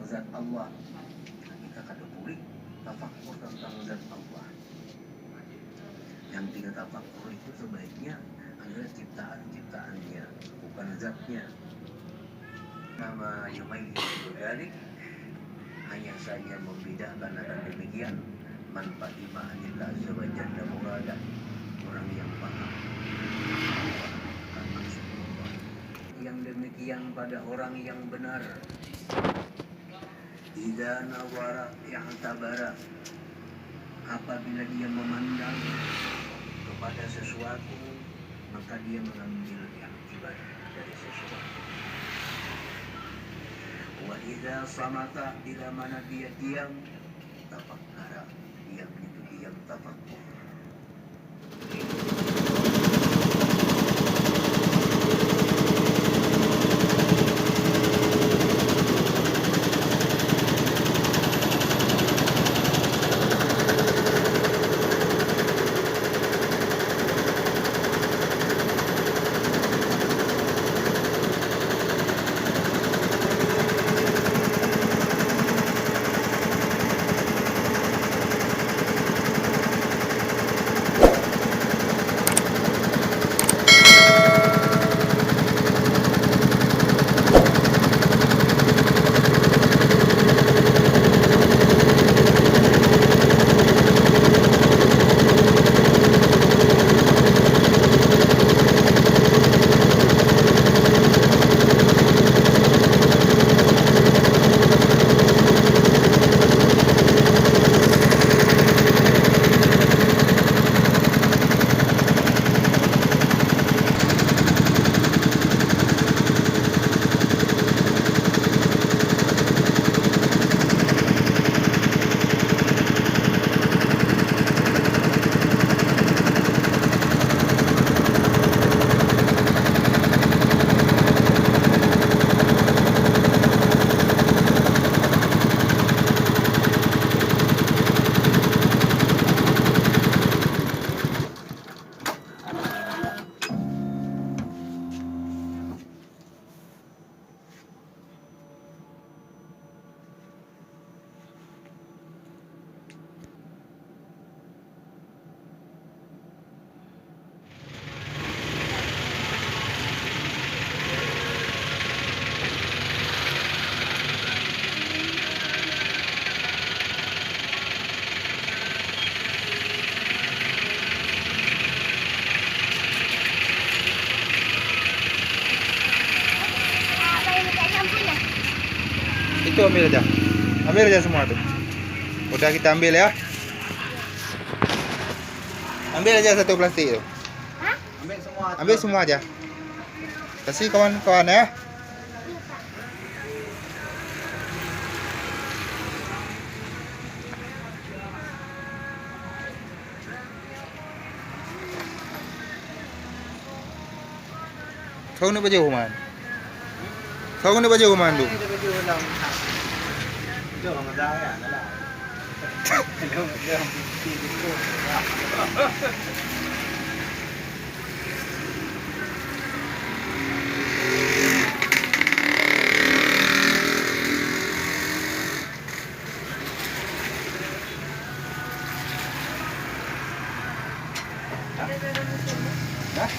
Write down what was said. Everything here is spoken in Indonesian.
zat Allah. Kita kadang-kadang tafakur tentang zat Allah. Yang kita tafakur itu sebaiknya adalah ciptaan-ciptaannya, bukan zatnya. Nama yumayyiz dzalik, hanya saja membedakan akan demikian man fahima anillah azza wa jalla muradah, orang yang paham akan maksud Allah. Yang demikian pada orang yang benar. Idza nawara i'tabara, apabila dia memandang kepada sesuatu, maka dia mengambil i'tibar dari sesuatu. Wa idza samata, bila mana dia diam, tafakkara, diam itu diam tafakkur. Itu ambil aja semua tuh. Udah kita ambil ya. Ambil aja satu plastik itu. Hah? Ambil semua aja. Kasih kawan-kawan ya. Kau ni baju human. Kau ni baju human tu. Hah?